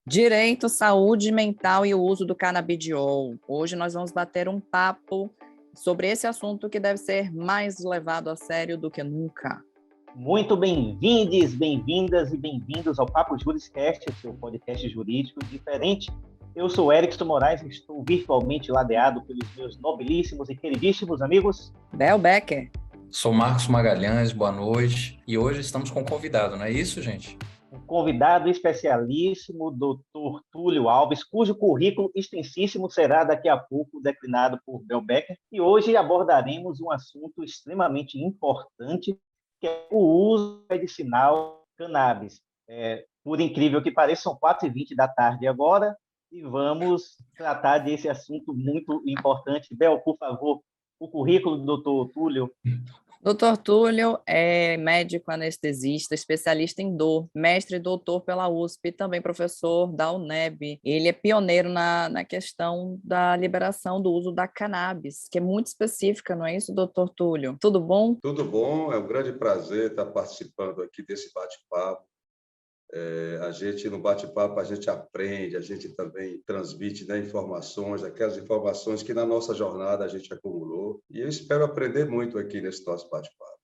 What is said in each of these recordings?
Direito, saúde mental e o uso do canabidiol. Hoje nós vamos bater um papo sobre esse assunto que deve ser mais levado a sério do que nunca. Muito bem-vindes, bem-vindas e bem-vindos ao Papo Juriscast, seu podcast jurídico diferente. Eu sou Erickson Moraes e estou virtualmente ladeado pelos meus nobilíssimos e queridíssimos amigos. Bel Becker. Sou Marcos Magalhães, boa noite. E hoje estamos com um convidado, não é isso, gente? Um convidado especialíssimo, Dr. Túlio Alves, cujo currículo extensíssimo será daqui a pouco declinado por Bel Becker. E hoje abordaremos um assunto extremamente importante, que é o uso medicinal de cannabis. Por incrível que pareça, são 4h20 da tarde agora, e vamos tratar desse assunto muito importante. Bel, por favor, o currículo do Dr. Túlio. Dr. Túlio é médico anestesista, especialista em dor, mestre e doutor pela USP, também professor da UNEB. Ele é pioneiro na questão da liberação do uso da cannabis, que é muito específica, não é isso, Dr. Túlio? Tudo bom? Tudo bom, é um grande prazer estar participando aqui desse bate-papo. A gente, no bate-papo, a gente aprende, a gente também transmite, né, informações, aquelas informações que na nossa jornada a gente acumulou. E eu espero aprender muito aqui nesse nosso bate-papo.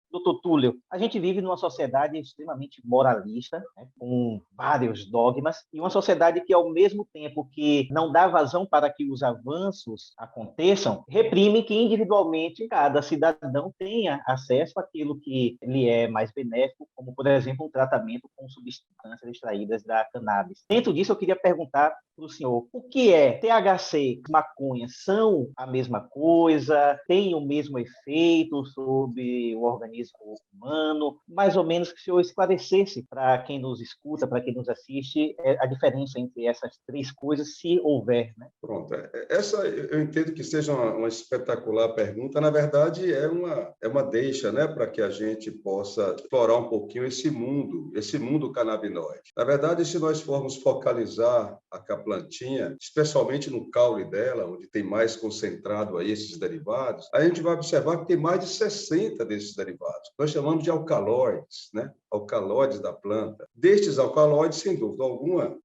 Doutor Túlio, a gente vive numa sociedade extremamente moralista, né, com vários dogmas, e uma sociedade que, ao mesmo tempo que não dá vazão para que os avanços aconteçam, reprime que individualmente cada cidadão tenha acesso àquilo que lhe é mais benéfico, como, por exemplo, um tratamento com substâncias extraídas da cannabis. Dentro disso, eu queria perguntar para o senhor, o que é THC e maconha? São a mesma coisa? Têm o mesmo efeito sobre o organismo humano? Mais ou menos que o senhor esclarecesse para quem nos escuta, para quem nos assiste, a diferença entre essas três coisas, se houver, né? Pronto. Essa eu entendo que seja uma espetacular pergunta. Na verdade, é uma deixa, né, para que a gente possa explorar um pouquinho esse mundo canabinoide. Na verdade, se nós formos focalizar a plantinha, especialmente no caule dela, onde tem mais concentrado aí esses derivados, a gente vai observar que tem mais de 60 desses derivados. Nós chamamos de alcaloides, né? Alcaloides da planta. Destes alcaloides, sem dúvida alguma,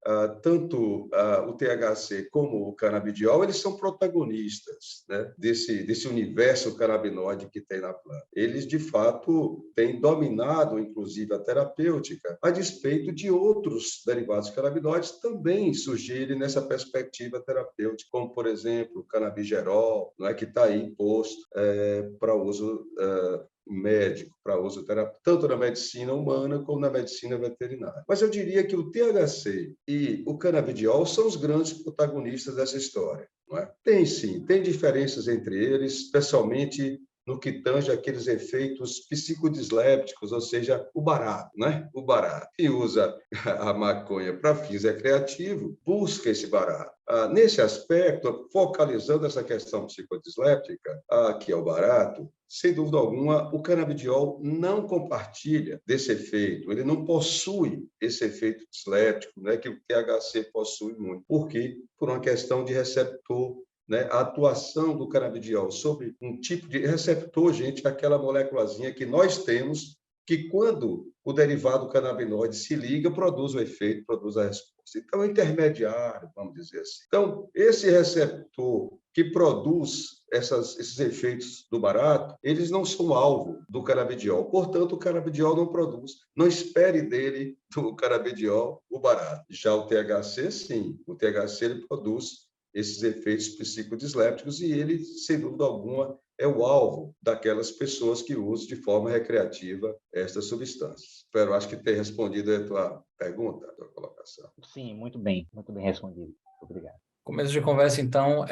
tanto o THC como o canabidiol, eles são protagonistas, né, desse universo canabinoide que tem na planta. Eles, de fato, têm dominado, inclusive, a terapêutica, a despeito de outros derivados canabinoides também surgirem nessa perspectiva terapêutica, como, por exemplo, o canabigerol, não é, que está aí imposto para uso médico, para uso terapêutico, tanto na medicina humana como na medicina veterinária. Mas eu diria que o THC e o canabidiol são os grandes protagonistas dessa história, não é? Tem sim, tem diferenças entre eles, especialmente no que tange aqueles efeitos psicodislépticos, ou seja, o barato, né? O barato. Quem usa a maconha para fins recreativos busca esse barato. Nesse aspecto, focalizando essa questão psicodisléptica, que é o barato, sem dúvida alguma, o canabidiol não compartilha desse efeito, ele não possui esse efeito disléptico, né, que o THC possui muito. Por quê? Por uma questão de receptor, né? A atuação do canabidiol sobre um tipo de receptor, gente, aquela moléculazinha que nós temos, que quando o derivado canabinoide se liga, produz o efeito, produz a resposta. Então, é intermediário, vamos dizer assim. Então, esse receptor que produz esses efeitos do barato, eles não são alvo do canabidiol. Portanto, o canabidiol não produz. Não espere dele, do canabidiol, o barato. Já o THC, sim. O THC ele produz esses efeitos psicodislépticos e ele, sem dúvida alguma, é o alvo daquelas pessoas que usam de forma recreativa estas substâncias. Espero, acho que ter respondido a tua pergunta, a tua colocação. Sim, muito bem respondido. Obrigado. Começo de conversa, então,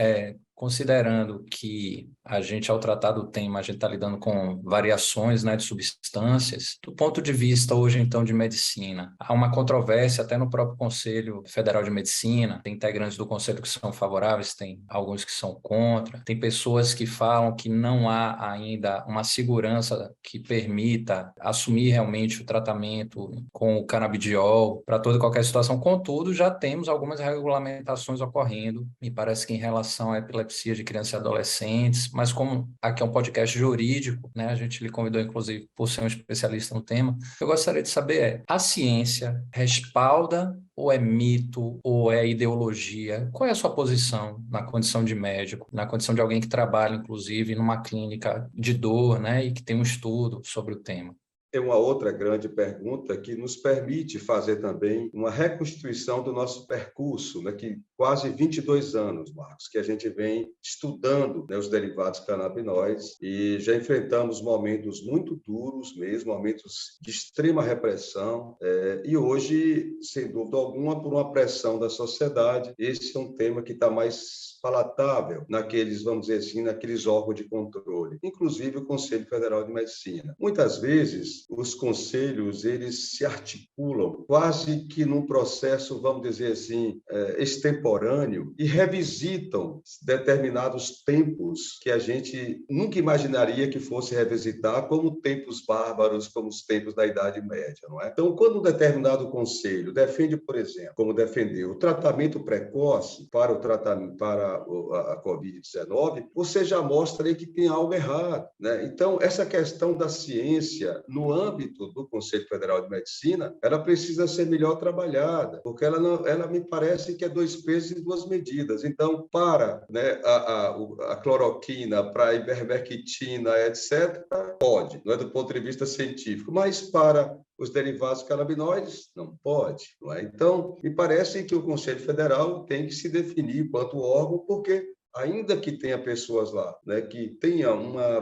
considerando que a gente, ao tratar do tema, a gente está lidando com variações, né, de substâncias, do ponto de vista hoje, então, de medicina, há uma controvérsia até no próprio Conselho Federal de Medicina, tem integrantes do Conselho que são favoráveis, tem alguns que são contra, tem pessoas que falam que não há ainda uma segurança que permita assumir realmente o tratamento com o canabidiol para toda e qualquer situação. Contudo, já temos algumas regulamentações ocorrendo, me parece que em relação à epilepsia epilepsia de crianças e adolescentes, mas como aqui é um podcast jurídico, né, a gente lhe convidou, inclusive, por ser um especialista no tema, eu gostaria de saber a ciência respalda ou é mito ou é ideologia? Qual é a sua posição na condição de médico, na condição de alguém que trabalha, inclusive, numa clínica de dor, né, e que tem um estudo sobre o tema? É uma outra grande pergunta que nos permite fazer também uma reconstituição do nosso percurso, né, que quase 22 anos, Marcos, que a gente vem estudando, né, os derivados canabinoides e já enfrentamos momentos muito duros mesmo, momentos de extrema repressão, e hoje, sem dúvida alguma, por uma pressão da sociedade, esse é um tema que está mais palatável naqueles, vamos dizer assim, naqueles órgãos de controle, inclusive o Conselho Federal de Medicina. Muitas vezes, os conselhos, eles se articulam quase que num processo, vamos dizer assim, extemporâneo e revisitam determinados tempos que a gente nunca imaginaria que fosse revisitar, como tempos bárbaros, como os tempos da Idade Média, não é? Então, quando um determinado conselho defende, por exemplo, como defendeu o tratamento precoce para a Covid-19, você já mostra aí que tem algo errado, né? Então, essa questão da ciência no âmbito do Conselho Federal de Medicina, ela precisa ser melhor trabalhada, porque ela me parece que é 2 pesos e 2 medidas. Então, para, né, a cloroquina, para a ivermectina, etc., pode, não é do ponto de vista científico, mas para os derivados canabinoides, não pode. Não é? Então, me parece que o Conselho Federal tem que se definir enquanto órgão, porque ainda que tenha pessoas lá, né, que tenha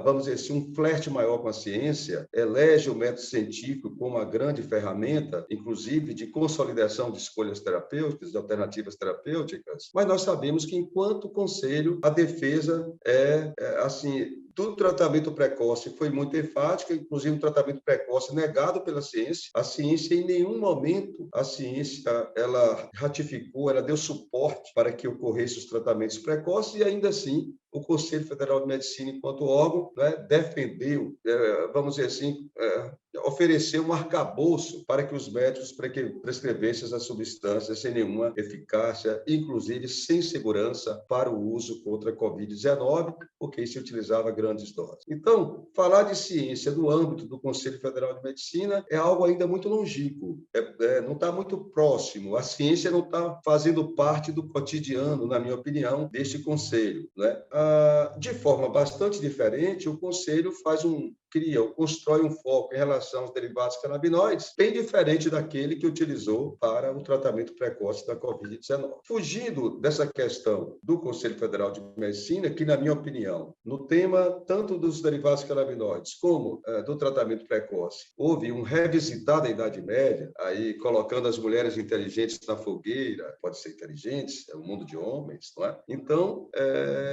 vamos dizer assim, um flerte maior com a ciência, elege o método científico como uma grande ferramenta, inclusive de consolidação de escolhas terapêuticas, de alternativas terapêuticas, mas nós sabemos que, enquanto conselho, a defesa assim, do tratamento precoce foi muito enfática, inclusive um tratamento precoce negado pela ciência. A ciência, em nenhum momento, ela ratificou, ela deu suporte para que ocorressem os tratamentos precoces e, ainda assim, o Conselho Federal de Medicina, enquanto órgão, né, defendeu, vamos dizer assim, ofereceu um arcabouço para que os médicos prescrevessem as substâncias sem nenhuma eficácia, inclusive sem segurança para o uso contra a Covid-19, porque se utilizava grandes doses. Então, falar de ciência no âmbito do Conselho Federal de Medicina é algo ainda muito longínquo, não está muito próximo. A ciência não está fazendo parte do cotidiano, na minha opinião, deste conselho, né? De forma bastante diferente, o conselho constrói um foco em relação aos derivados canabinoides, bem diferente daquele que utilizou para o tratamento precoce da Covid-19. Fugindo dessa questão do Conselho Federal de Medicina, que, na minha opinião, no tema tanto dos derivados canabinoides como do tratamento precoce, houve um revisitar da Idade Média, aí colocando as mulheres inteligentes na fogueira, pode ser inteligentes, é um mundo de homens, não é? Então,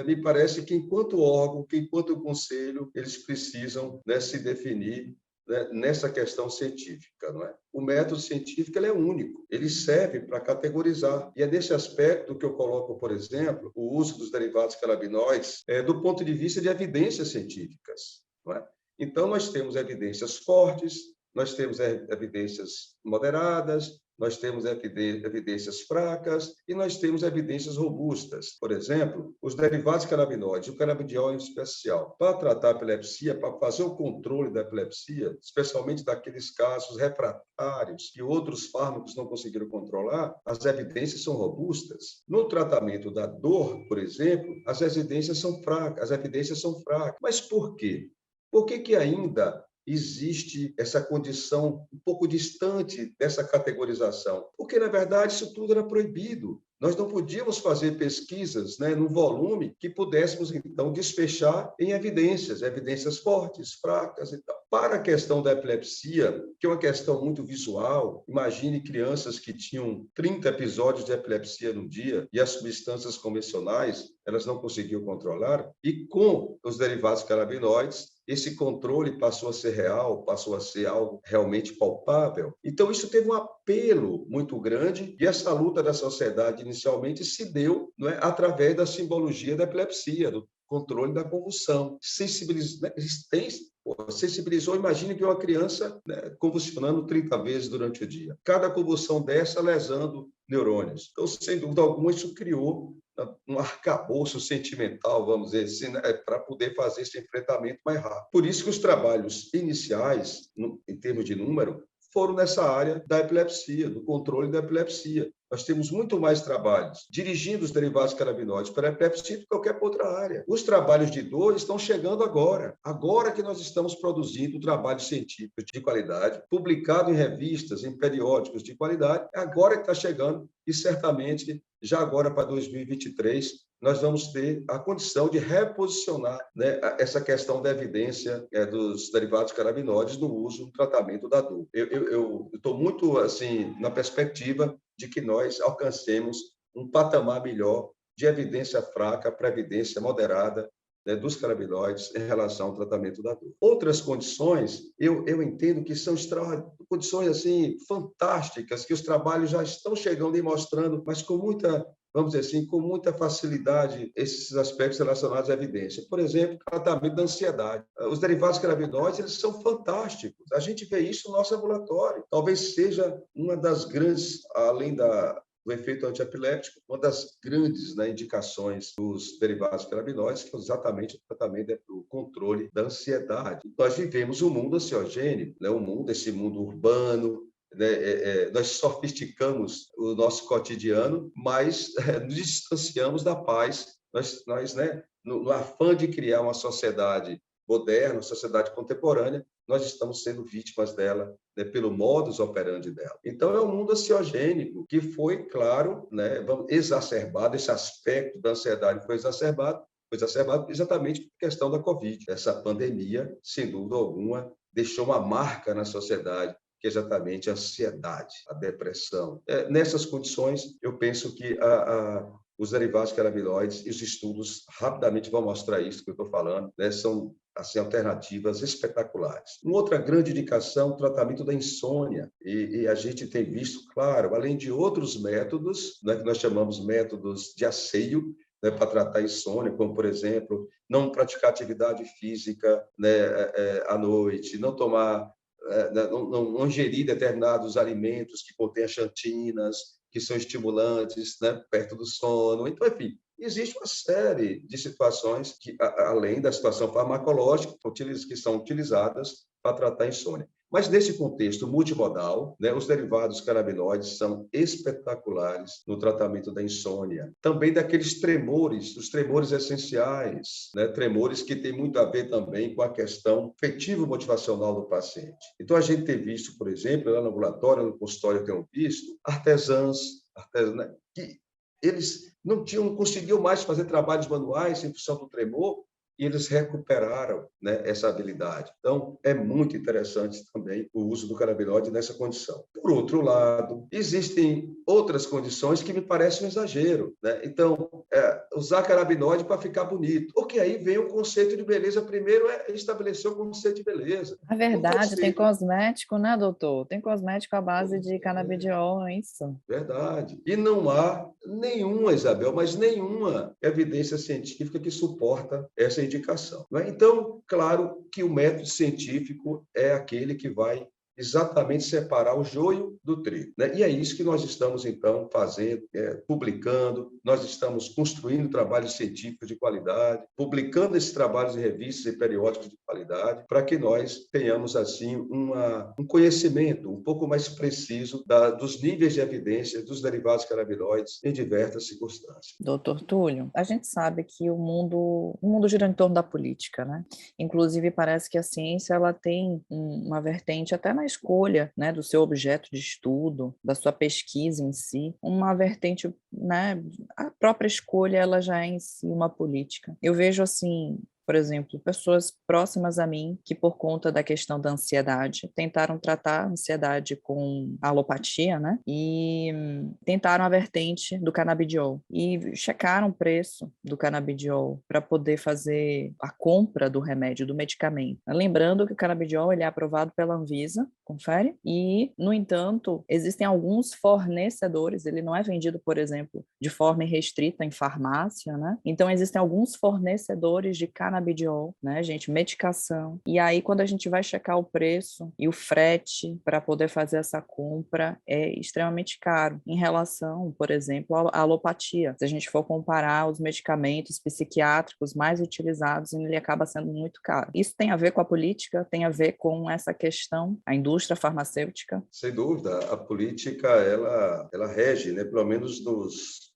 me parece que, enquanto órgão, que enquanto conselho, eles precisam, né, se definir, né, nessa questão científica, não é? O método científico ele é único, ele serve para categorizar. E é nesse aspecto que eu coloco, por exemplo, o uso dos derivados canabinoides do ponto de vista de evidências científicas, não é? Então, nós temos evidências fortes, nós temos evidências moderadas, nós temos evidências fracas e nós temos evidências robustas. Por exemplo, os derivados canabinoides, o canabidiol em especial, para tratar a epilepsia, para fazer o controle da epilepsia, especialmente daqueles casos refratários que outros fármacos não conseguiram controlar, as evidências são robustas. No tratamento da dor, por exemplo, as evidências são fracas. Mas por quê? Por que ainda existe essa condição um pouco distante dessa categorização? Porque, na verdade, isso tudo era proibido. Nós não podíamos fazer pesquisas, né, no volume que pudéssemos, então, desfechar em evidências fortes, fracas e tal. Para a questão da epilepsia, que é uma questão muito visual, imagine crianças que tinham 30 episódios de epilepsia no dia e as substâncias convencionais, elas não conseguiam controlar, e com os derivados canabinoides, esse controle passou a ser real, passou a ser algo realmente palpável. Então, isso teve um apelo muito grande e essa luta da sociedade inicialmente se deu, não é, através da simbologia da epilepsia, do controle da convulsão. Sensibilizou, imagine que uma criança, né, convulsionando 30 vezes durante o dia. Cada convulsão dessa lesando neurônios. Então, sem dúvida alguma, isso criou um arcabouço sentimental, vamos dizer assim, né, para poder fazer esse enfrentamento mais rápido. Por isso que os trabalhos iniciais, em termos de número, foram nessa área da epilepsia, do controle da epilepsia. Nós temos muito mais trabalhos dirigindo os derivados canabinoides para a epilepsia do que qualquer outra área. Os trabalhos de dor estão chegando agora que nós estamos produzindo trabalhos científicos de qualidade, publicado em revistas, em periódicos de qualidade, é agora que está chegando e certamente já agora para 2023 nós vamos ter a condição de reposicionar, né, essa questão da evidência dos derivados canabinoides no uso, no tratamento da dor. Eu estou muito assim na perspectiva de que nós alcancemos um patamar melhor de evidência fraca para evidência moderada, né, dos canabinoides em relação ao tratamento da dor. Outras condições, eu entendo que são condições assim fantásticas, que os trabalhos já estão chegando e mostrando, mas com muita, vamos dizer assim, com muita facilidade, esses aspectos relacionados à evidência. Por exemplo, tratamento da ansiedade. Os derivados canabinoides, eles são fantásticos. A gente vê isso no nosso laboratório. Talvez seja uma das grandes, além do efeito antiepiléptico, uma das grandes, né, indicações dos derivados canabinoides, que é exatamente o tratamento para o controle da ansiedade. Nós vivemos um mundo ansiogênico, né, esse mundo urbano, né, nós sofisticamos o nosso cotidiano, mas nos distanciamos da paz. Nós né, no afã de criar uma sociedade moderna, uma sociedade contemporânea, nós estamos sendo vítimas dela, né, pelo modus operandi dela. Então, é um mundo ansiogênico que foi, claro, né, exacerbado, esse aspecto da ansiedade foi exacerbado exatamente por questão da Covid. Essa pandemia, sem dúvida alguma, deixou uma marca na sociedade, que é exatamente a ansiedade, a depressão. Nessas condições, eu penso que os derivados canabinoides e os estudos rapidamente vão mostrar isso que eu estou falando, né? São assim, alternativas espetaculares. Uma outra grande indicação, o tratamento da insônia. E a gente tem visto, claro, além de outros métodos, né, que nós chamamos métodos de asseio, né, para tratar a insônia, como, por exemplo, não praticar atividade física, né, à noite, não tomar, não ingerir determinados alimentos que contêm xantinas, que são estimulantes, né, perto do sono. Então, enfim, existe uma série de situações que, além da situação farmacológica, que são utilizadas para tratar a insônia. Mas, nesse contexto multimodal, né, os derivados canabinoides são espetaculares no tratamento da insônia. Também daqueles tremores, os tremores essenciais, né, tremores que têm muito a ver também com a questão afetivo-motivacional do paciente. Então, a gente tem visto, por exemplo, lá no ambulatório, no consultório, eu tenho visto artesãs, né, que eles não conseguiam mais fazer trabalhos manuais em função do tremor, e eles recuperaram, né, essa habilidade. Então, é muito interessante também o uso do canabinoide nessa condição. Por outro lado, existem outras condições que me parecem um exagero, né? Então, usar canabinoide para ficar bonito. Porque aí vem o conceito de beleza. Primeiro é estabelecer o conceito de beleza. Na verdade, tem cosmético, né, doutor? Tem cosmético à base de canabidiol, é isso? Verdade. E não há nenhuma, Isabel, mas nenhuma evidência científica que suporta essa indicação. Não é? Então, claro que o método científico é aquele que vai exatamente separar o joio do trigo, né? E é isso que nós estamos, então, fazendo, publicando, nós estamos construindo trabalhos científicos de qualidade, publicando esses trabalhos em revistas e periódicos de qualidade, para que nós tenhamos, assim, um conhecimento um pouco mais preciso dos níveis de evidência dos derivados canabinoides em diversas circunstâncias. Doutor Túlio, a gente sabe que o mundo gira em torno da política, né? Inclusive, parece que a ciência ela tem uma vertente até na escolha, né, do seu objeto de estudo, da sua pesquisa em si, uma vertente, né, a própria escolha ela já é em si uma política. Eu vejo assim, por exemplo, pessoas próximas a mim que, por conta da questão da ansiedade, tentaram tratar a ansiedade com alopatia, né? E tentaram a vertente do canabidiol. E checaram o preço do canabidiol para poder fazer a compra do remédio, do medicamento. Lembrando que o canabidiol ele é aprovado pela Anvisa, confere? E, no entanto, existem alguns fornecedores, ele não é vendido, por exemplo, de forma restrita em farmácia, né? Então, existem alguns fornecedores de canabidiol canabidiol, né, gente, medicação. E aí, quando a gente vai checar o preço e o frete para poder fazer essa compra, é extremamente caro em relação, por exemplo, à alopatia. Se a gente for comparar os medicamentos psiquiátricos mais utilizados, ele acaba sendo muito caro. Isso tem a ver com a política, tem a ver com essa questão, a indústria farmacêutica? Sem dúvida, a política ela rege, né, pelo menos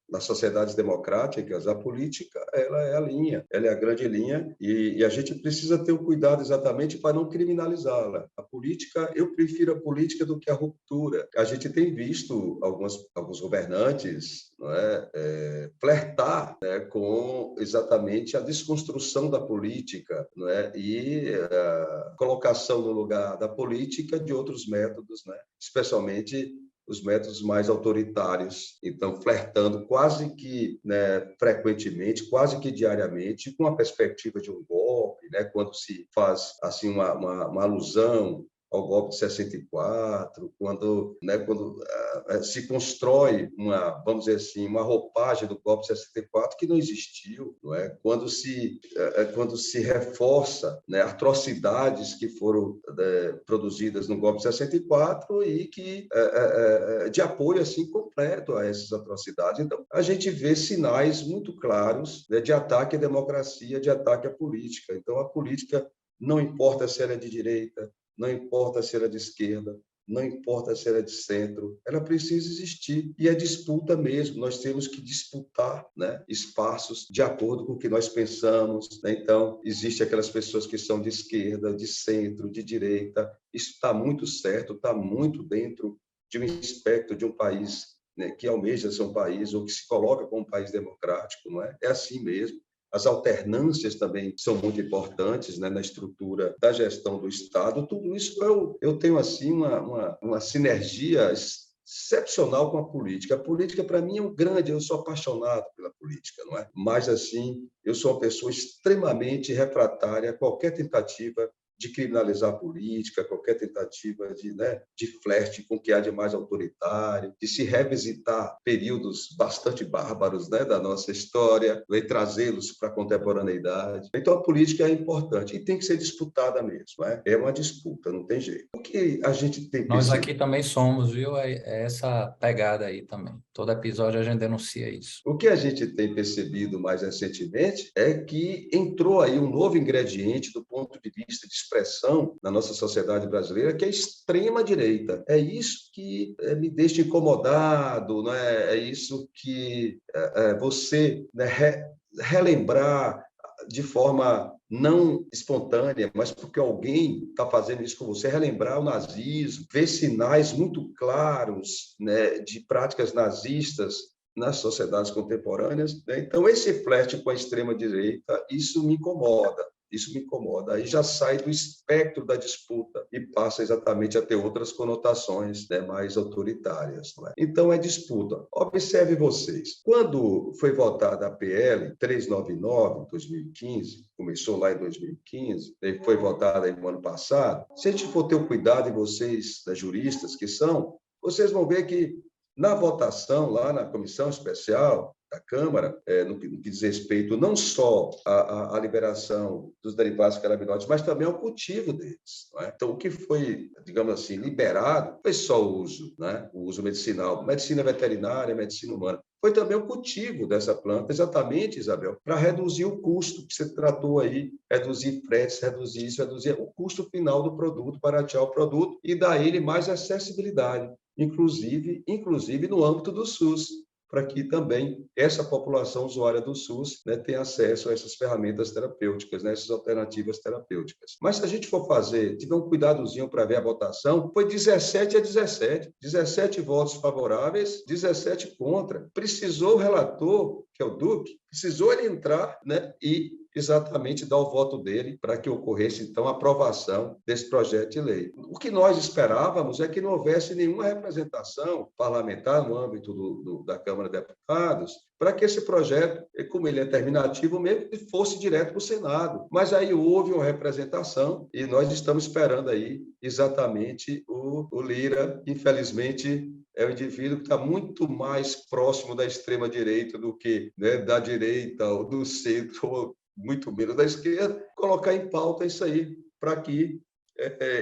nas sociedades democráticas, a política ela é a linha, ela é a grande linha e a gente precisa ter o cuidado exatamente para não criminalizá-la. A política, eu prefiro a política do que a ruptura. A gente tem visto alguns governantes, não é, flertar, né, com exatamente a desconstrução da política, não é, e a colocação no lugar da política de outros métodos, né, especialmente os métodos mais autoritários, então flertando quase que, né, frequentemente, quase que diariamente, com a perspectiva de um golpe, né, quando se faz assim uma alusão ao golpe de 64, quando se constrói vamos dizer assim, uma roupagem do golpe de 64 que não existiu, não é? Quando se reforça, né, atrocidades que foram produzidas no golpe de 64 e que de apoio assim completo a essas atrocidades. Então, a gente vê sinais muito claros, né, de ataque à democracia, de ataque à política. Então, a política, não importa se ela é de direita, não importa se ela é de esquerda, não importa se ela é de centro, ela precisa existir. E é disputa mesmo, nós temos que disputar, né, espaços de acordo com o que nós pensamos, né? Então, existem aquelas pessoas que são de esquerda, de centro, de direita. Isso está muito certo, está muito dentro de um espectro de um país, né, que almeja ser um país ou que se coloca como um país democrático, não é? É assim mesmo. As alternâncias também são muito importantes, né, na estrutura da gestão do Estado. Tudo isso eu tenho assim uma sinergia excepcional com a política. A política, para mim, eu sou apaixonado pela política, não é? Mas, assim, eu sou uma pessoa extremamente refratária a qualquer tentativa de criminalizar a política, qualquer tentativa de flerte com o que há de mais autoritário, de se revisitar períodos bastante bárbaros, né, da nossa história, e trazê-los para a contemporaneidade. Então, a política é importante e tem que ser disputada mesmo. Né? É uma disputa, não tem jeito. O que a gente tem Nós percebido... aqui também somos, viu? É essa pegada aí também. Todo episódio a gente denuncia isso. O que a gente tem percebido mais recentemente é que entrou aí um novo ingrediente do ponto de vista de expressão na nossa sociedade brasileira, que é a extrema-direita. É isso que me deixa incomodado, não é? É isso que você, né, relembrar de forma não espontânea, mas porque alguém está fazendo isso com você, relembrar o nazismo, ver sinais muito claros, né, de práticas nazistas nas sociedades contemporâneas. Né? Então, esse flerte com a extrema-direita, isso me incomoda. Isso me incomoda. Aí já sai do espectro da disputa e passa exatamente a ter outras conotações, né, mais autoritárias. Não é? Então, é disputa. Observe vocês. Quando foi votada a PL 399, em 2015, começou lá em 2015, e foi votada no ano passado, se a gente for ter o cuidado, e vocês, né, juristas que são, vocês vão ver que na votação, lá na comissão especial da Câmara, no que diz respeito não só à liberação dos derivados canabinoides, mas também ao cultivo deles. Não é? Então, o que foi, digamos assim, liberado foi só o uso, né? O uso medicinal, medicina veterinária, medicina humana. Foi também o cultivo dessa planta, exatamente, Isabel, para reduzir o custo que você tratou aí, reduzir fretes, reduzir isso, reduzir o custo final do produto, baratear o produto e dar a ele mais acessibilidade, inclusive no âmbito do SUS, para que também essa população usuária do SUS, né, tenha acesso a essas ferramentas terapêuticas, né, essas alternativas terapêuticas. Mas se a gente for tiver um cuidadozinho para ver a votação, foi 17-17, 17 votos favoráveis, 17 contra. Precisou o relator, que é o Duque, precisou ele entrar, né, e exatamente dar o voto dele para que ocorresse, então, a aprovação desse projeto de lei. O que nós esperávamos é que não houvesse nenhuma representação parlamentar no âmbito da Câmara de Deputados para que esse projeto, como ele é terminativo mesmo, fosse direto para o Senado. Mas aí houve uma representação e nós estamos esperando aí exatamente o Lira, infelizmente, é um indivíduo que está muito mais próximo da extrema-direita do que, né, da direita ou do centro muito menos da esquerda, colocar em pauta isso aí, para que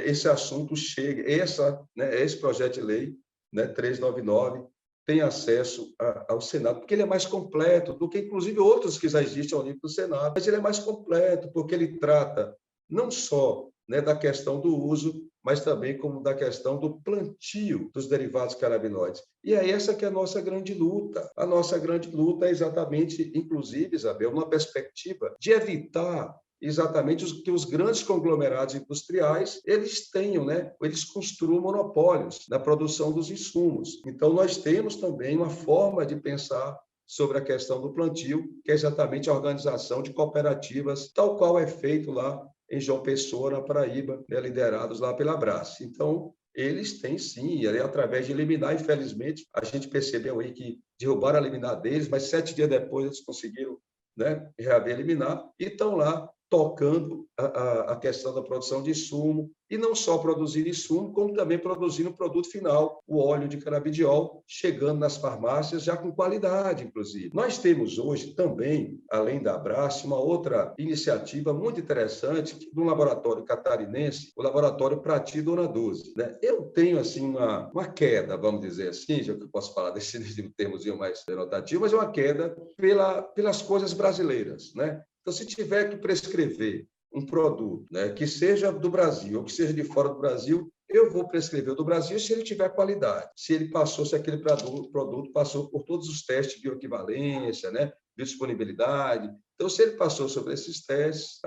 esse assunto chegue, esse projeto de lei, né, 399, tem acesso ao Senado, porque ele é mais completo do que, inclusive, outros que já existem ao nível do Senado, mas ele é mais completo, porque ele trata não só, né, da questão do uso, mas também como da questão do plantio dos derivados canabinoides. E é essa que é a nossa grande luta. A nossa grande luta é exatamente, inclusive, Isabel, uma perspectiva de evitar exatamente que os grandes conglomerados industriais eles tenham, né, eles construam monopólios na produção dos insumos. Então, nós temos também uma forma de pensar sobre a questão do plantio, que é exatamente a organização de cooperativas, tal qual é feito lá em João Pessoa, na Paraíba, né, liderados lá pela Brás. Então, eles têm sim, e através de liminar, infelizmente, a gente percebeu aí que derrubaram a liminar deles, mas 7 dias depois eles conseguiram, né, reaver a liminar e estão lá tocando a questão da produção de insumo, e não só produzir insumo, como também produzindo o produto final, o óleo de canabidiol, chegando nas farmácias já com qualidade, inclusive. Nós temos hoje também, além da Abrace, uma outra iniciativa muito interessante do laboratório catarinense, o laboratório Prati Dona 12. Né? Eu tenho assim uma queda, vamos dizer assim, já que eu posso falar desse termozinho mais denotativo, mas é uma queda pelas coisas brasileiras, né? Então, se tiver que prescrever um produto, né, que seja do Brasil ou que seja de fora do Brasil, eu vou prescrever o do Brasil se ele tiver qualidade, se aquele produto passou por todos os testes de bioequivalência, né, biodisponibilidade. Então, se ele passou sobre esses testes,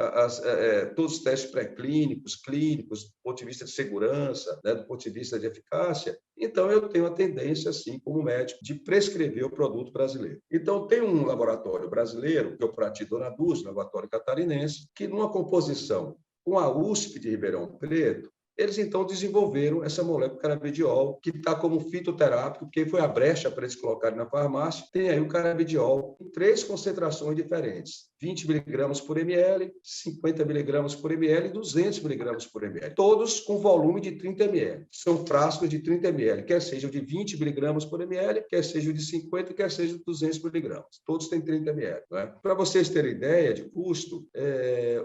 todos os testes pré-clínicos, clínicos, do ponto de vista de segurança, né, do ponto de vista de eficácia, então eu tenho a tendência, assim, como médico, de prescrever o produto brasileiro. Então, tem um laboratório brasileiro, que é o Prati Dona Dulce, laboratório catarinense, que numa composição com a USP de Ribeirão Preto, eles, então, desenvolveram essa molécula canabidiol, que está como fitoterápico, porque foi a brecha para eles colocarem na farmácia. Tem aí o canabidiol em 3 concentrações diferentes: 20 miligramas por ml, 50 miligramas por ml e 200 miligramas por ml. Todos com volume de 30 ml. São frascos de 30 ml, quer seja o de 20 miligramas por ml, quer seja o de 50, quer seja o de 200 miligramas. Todos têm 30 ml. Né? Para vocês terem ideia de custo,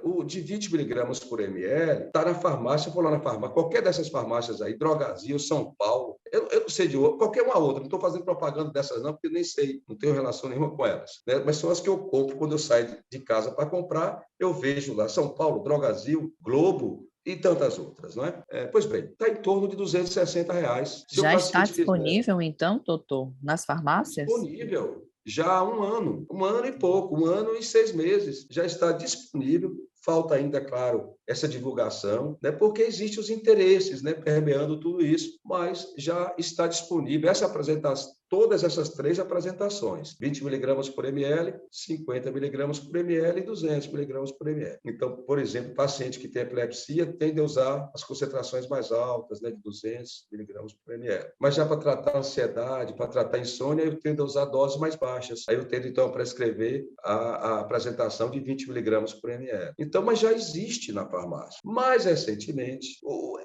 o de 20 miligramas por ml está na farmácia, eu vou lá na farmácia, qualquer dessas farmácias aí, Drogazil, São Paulo, eu não sei de outra, qualquer uma outra, não estou fazendo propaganda dessas não, porque eu nem sei, não tenho relação nenhuma com elas, né? Mas são as que eu compro quando eu saio de casa para comprar, eu vejo lá São Paulo, Drogazil, Globo e tantas outras, não é? Pois bem, está em torno de R$ 260. Se Já o está paciente disponível, então, doutor, nas farmácias? disponível já há um ano e pouco, 1 ano e 6 meses, já está disponível. Falta ainda, claro, essa divulgação, né? Porque existem os interesses, né, permeando tudo isso, mas já está disponível essa apresentação, todas essas 3 apresentações: 20 miligramas por ml, 50 miligramas por ml e 200 miligramas por ml. Então, por exemplo, paciente que tem epilepsia tende a usar as concentrações mais altas, né, de 200 miligramas por ml. Mas já para tratar ansiedade, para tratar insônia, eu tendo a usar doses mais baixas. Aí eu tendo, então, a prescrever a apresentação de 20 miligramas por ml. Então, mas já existe na farmácia. Mais recentemente,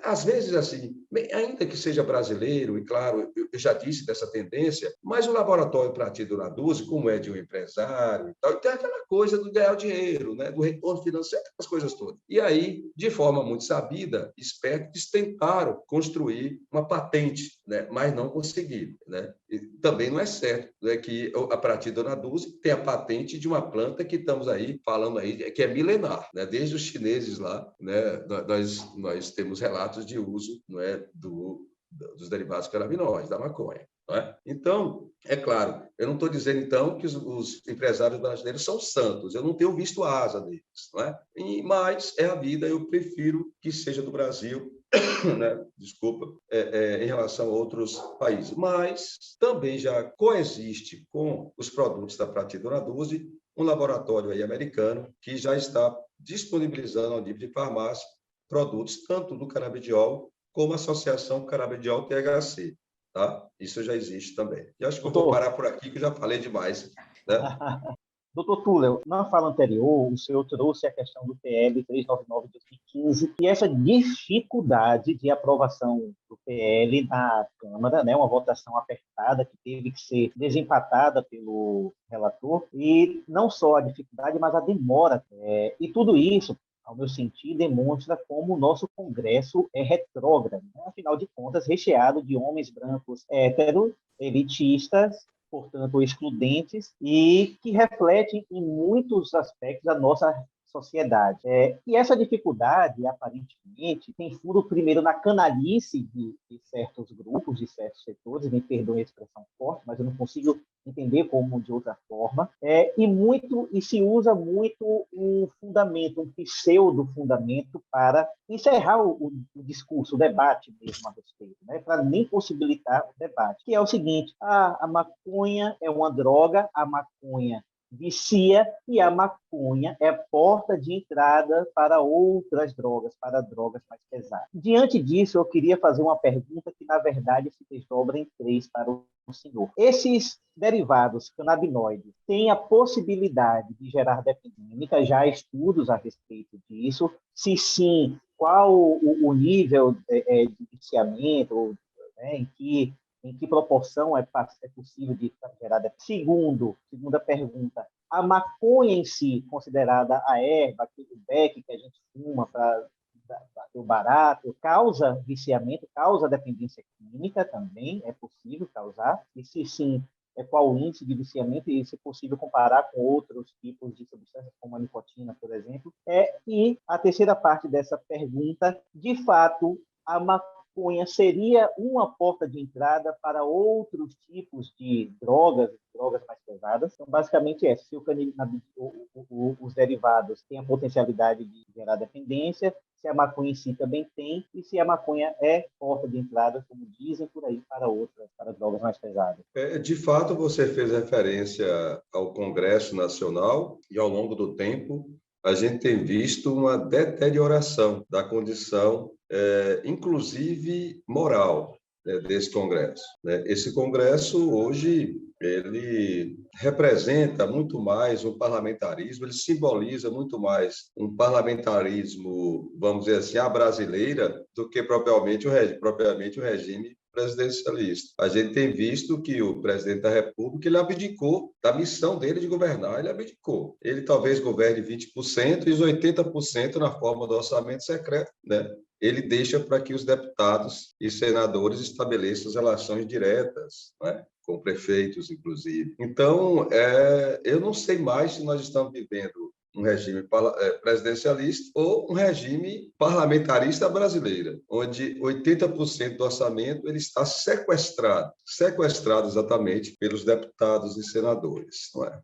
às vezes assim, ainda que seja brasileiro, e claro, eu já disse dessa tendência, mas o laboratório Prati Dona Dulce, como é de um empresário e tal, tem aquela coisa do ganhar o dinheiro, né, do retorno financeiro, as coisas todas. E aí, de forma muito sabida, espertos tentaram construir uma patente, né, mas não conseguiram, né? E também não é certo, né, que a Prati Dona Dulce tem a patente de uma planta que estamos aí falando aí, que é milenar, né? Desde os chineses lá, né, nós temos relatos de uso, não é, dos derivados canabinoides, da maconha. Não é? Então, é claro, eu não estou dizendo, então, que os empresários brasileiros são santos, eu não tenho visto a asa deles, não é? Mas é a vida, eu prefiro que seja do Brasil, né? Desculpa, em relação a outros países. Mas também já coexiste com os produtos da Prati Dona Dulce um laboratório aí americano que já está disponibilizando ao nível de farmácia produtos tanto do canabidiol como a associação canabidiol-THC. Tá? Isso já existe também. E acho que eu vou parar por aqui, que eu já falei demais. Né? Doutor Túlio, na fala anterior, o senhor trouxe a questão do PL 399 de 2015 e essa dificuldade de aprovação do PL na Câmara, né, uma votação apertada que teve que ser desempatada pelo relator, e não só a dificuldade, mas a demora. E tudo isso, ao meu sentir, demonstra como o nosso Congresso é retrógrado, né? Afinal de contas, recheado de homens brancos héteros, elitistas, portanto, excludentes, e que refletem em muitos aspectos a nossa sociedade. E essa dificuldade, aparentemente, tem fundo primeiro na canalice de certos grupos, de certos setores, me perdoem a expressão forte, mas eu não consigo entender como de outra forma, e se usa muito um fundamento, um pseudo-fundamento para encerrar o discurso, o debate mesmo a respeito, né? Para nem possibilitar o debate, que é o seguinte: a maconha é uma droga, a maconha vicia e a maconha é porta de entrada para outras drogas, para drogas mais pesadas. Diante disso, eu queria fazer uma pergunta que, na verdade, se desdobra em três para o senhor. Esses derivados canabinoides têm a possibilidade de gerar dependência? Já há estudos a respeito disso? Se sim, qual o nível de viciamento, né, em que proporção é possível de gerar dependência? Segunda pergunta, a maconha em si, considerada a erva, aquele beck que a gente fuma para bater o barato, causa viciamento, causa dependência química também, é possível causar? E se sim, qual o índice de viciamento e se é possível comparar com outros tipos de substâncias, como a nicotina, por exemplo? E a terceira parte dessa pergunta, de fato, a maconha seria uma porta de entrada para outros tipos de drogas mais pesadas? Então, basicamente, se os derivados têm a potencialidade de gerar dependência, se a maconha em si também tem, e se a maconha é porta de entrada, como dizem por aí, para drogas mais pesadas. De fato, você fez referência ao Congresso Nacional e, ao longo do tempo, a gente tem visto uma deterioração da condição, inclusive moral, desse Congresso. Esse Congresso, hoje, ele representa muito mais um parlamentarismo, ele simboliza muito mais um parlamentarismo, vamos dizer assim, à brasileira, do que propriamente o regime presidencialista. A gente tem visto que o presidente da República, ele abdicou da missão dele de governar, ele abdicou. Ele talvez governe 20% e os 80% na forma do orçamento secreto, né? Ele deixa para que os deputados e senadores estabeleçam as relações diretas, né, com prefeitos, inclusive. Então, eu não sei mais se nós estamos vivendo um regime presidencialista ou um regime parlamentarista brasileiro, onde 80% do orçamento ele está sequestrado exatamente pelos deputados e senadores. Não é?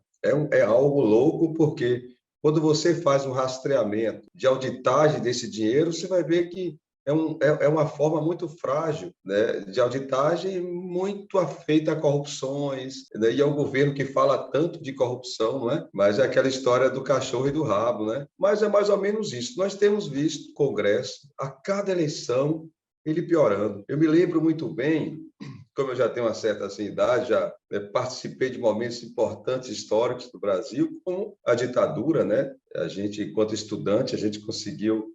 É algo louco, porque quando você faz um rastreamento de auditagem desse dinheiro, você vai ver que é uma forma muito frágil, né, de auditagem, muito afeita a corrupções, né, e é um governo que fala tanto de corrupção, não é? Mas é aquela história do cachorro e do rabo, né? Mas é mais ou menos isso. Nós temos visto o Congresso, a cada eleição, ele piorando. Eu me lembro muito bem, como eu já tenho uma certa idade, já participei de momentos importantes históricos do Brasil, como a ditadura, né? A gente, enquanto estudante, a gente conseguiu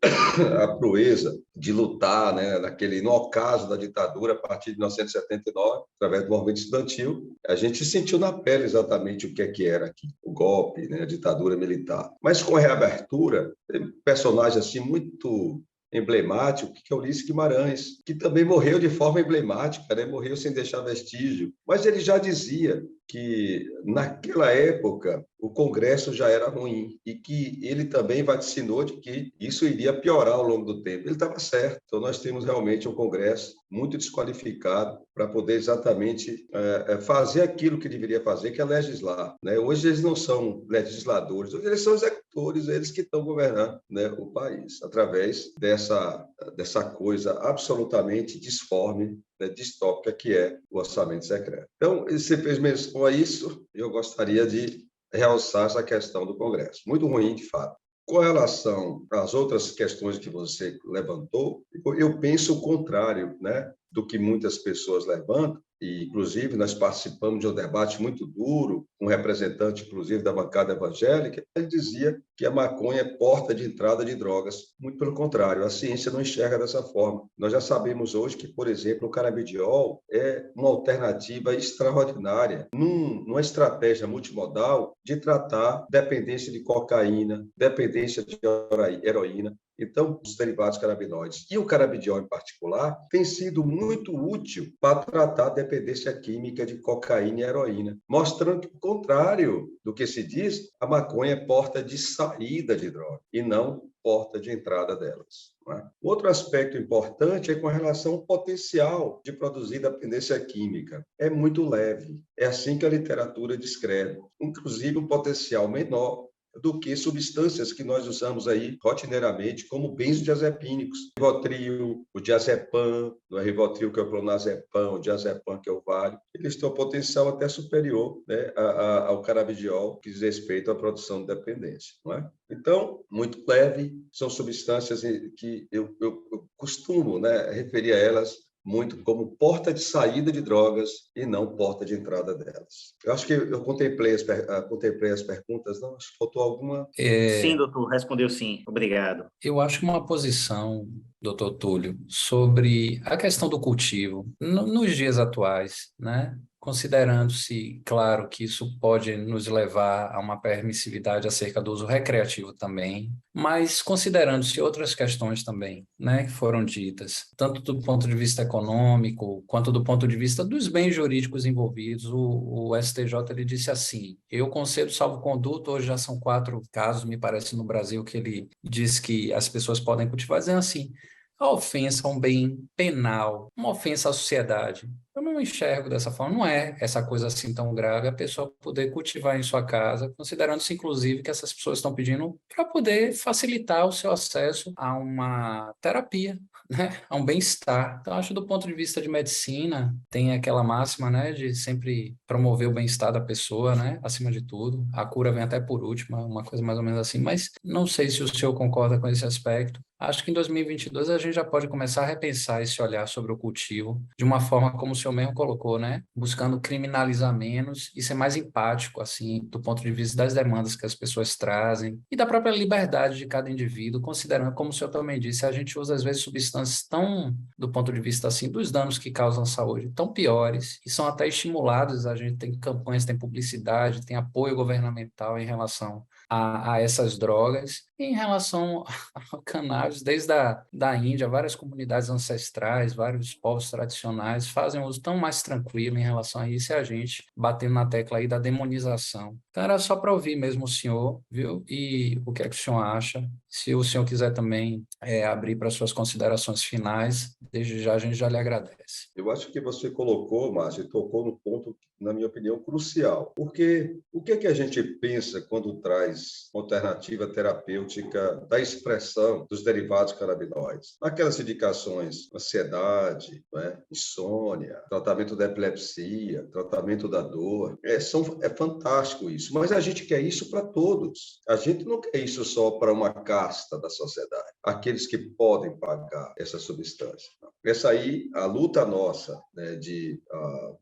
a proeza de lutar, né, no ocaso da ditadura, a partir de 1979, através do movimento estudantil. A gente sentiu na pele exatamente o que era aqui, o golpe, né, a ditadura militar. Mas com a reabertura, tem personagem assim muito emblemático, que é Ulisses Guimarães, que também morreu de forma emblemática, né? Morreu sem deixar vestígio. Mas ele já dizia que, naquela época, o Congresso já era ruim e que ele também vaticinou de que isso iria piorar ao longo do tempo. Ele estava certo. Então, nós temos realmente um Congresso muito desqualificado para poder exatamente fazer aquilo que deveria fazer, que é legislar, né? Hoje eles não são legisladores, hoje eles são executores, eles que estão governando, né, o país, através dessa coisa absolutamente disforme, né, distópica, que é o orçamento secreto. Então, você fez menção a isso, eu gostaria de realçar essa questão do Congresso. Muito ruim, de fato. Com relação às outras questões que você levantou, eu penso o contrário, né, do que muitas pessoas levantam, e, inclusive, nós participamos de um debate muito duro um representante, inclusive, da bancada evangélica, ele dizia que a maconha é porta de entrada de drogas. Muito pelo contrário, a ciência não enxerga dessa forma. Nós já sabemos hoje que, por exemplo, o canabidiol é uma alternativa extraordinária numa estratégia multimodal de tratar dependência de cocaína, dependência de heroína. Então, os derivados canabinoides e o canabidiol em particular tem sido muito útil para tratar a dependência química de cocaína e heroína, mostrando que, ao contrário do que se diz, a maconha é porta de saída de droga e não porta de entrada delas. Outro aspecto importante é com relação ao potencial de produzir dependência química. É muito leve, é assim que a literatura descreve, inclusive um potencial menor do que substâncias que nós usamos aí rotineiramente como benzodiazepínicos. O Rivotril, o diazepam, não é Rivotril que é o clonazepam, o diazepam que é o Valium, eles têm um potencial até superior, né, ao canabidiol, que diz respeito à produção de dependência. Não é? Então, muito leve, são substâncias que eu costumo, né, referir a elas muito como porta de saída de drogas e não porta de entrada delas. Eu acho que eu contemplei as perguntas, não? Acho que faltou alguma. Sim, doutor, respondeu sim. Obrigado. Eu acho que uma posição, doutor Túlio, sobre a questão do cultivo nos dias atuais, né? Considerando-se, claro, que isso pode nos levar a uma permissividade acerca do uso recreativo também, mas considerando-se outras questões também, né, que foram ditas, tanto do ponto de vista econômico, quanto do ponto de vista dos bens jurídicos envolvidos, o STJ ele disse assim: eu concedo salvo-conduto, hoje já são 4 casos, me parece, no Brasil, que ele diz que as pessoas podem cultivar, dizendo assim: a ofensa a um bem penal, uma ofensa à sociedade. Eu não enxergo dessa forma, não é essa coisa assim tão grave a pessoa poder cultivar em sua casa, considerando-se, inclusive, que essas pessoas estão pedindo para poder facilitar o seu acesso a uma terapia, né? A um bem-estar. Então, acho que do ponto de vista de medicina, tem aquela máxima, né, de sempre promover o bem-estar da pessoa, né, acima de tudo. A cura vem até por último, uma coisa mais ou menos assim, mas não sei se o senhor concorda com esse aspecto. Acho que em 2022 a gente já pode começar a repensar esse olhar sobre o cultivo de uma forma como o senhor mesmo colocou, né? Buscando criminalizar menos e ser mais empático, assim, do ponto de vista das demandas que as pessoas trazem e da própria liberdade de cada indivíduo, considerando, como o senhor também disse, a gente usa às vezes substâncias tão, do ponto de vista assim, dos danos que causam à saúde, tão piores e são até estimulados. A gente tem campanhas, tem publicidade, tem apoio governamental em relação a essas drogas. E em relação ao cannabis, desde da Índia, várias comunidades ancestrais, vários povos tradicionais fazem um uso tão mais tranquilo em relação a isso, e a gente batendo na tecla aí da demonização. Então era só para ouvir mesmo o senhor, viu? E o que é que o senhor acha? Se o senhor quiser também abrir para suas considerações finais, desde já a gente já lhe agradece. Eu acho que você colocou, Márcio, tocou no ponto, na minha opinião, crucial. Porque o que é que a gente pensa quando traz alternativa terapêutica da expressão dos derivados canabinoides? Aquelas indicações, ansiedade, né? Insônia, tratamento da epilepsia, tratamento da dor. É fantástico isso, mas a gente quer isso para todos. A gente não quer isso só para uma casta da sociedade, aqueles que podem pagar essa substância. Essa aí, a luta nossa, né, de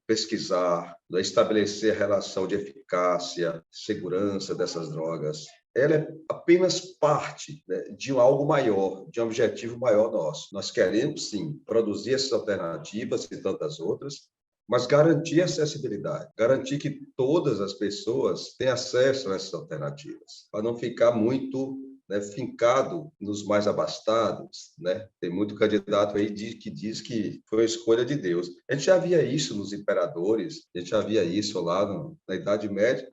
pesquisar, de estabelecer a relação de eficácia, segurança dessas drogas, ela é apenas parte, né, de algo maior, de um objetivo maior nosso. Nós queremos, sim, produzir essas alternativas e tantas outras, mas garantir acessibilidade, garantir que todas as pessoas tenham acesso a essas alternativas, para não ficar muito, né, fincado nos mais abastados, né? Tem muito candidato aí que diz que foi a escolha de Deus. A gente já via isso nos imperadores, a gente já via isso lá na Idade Média,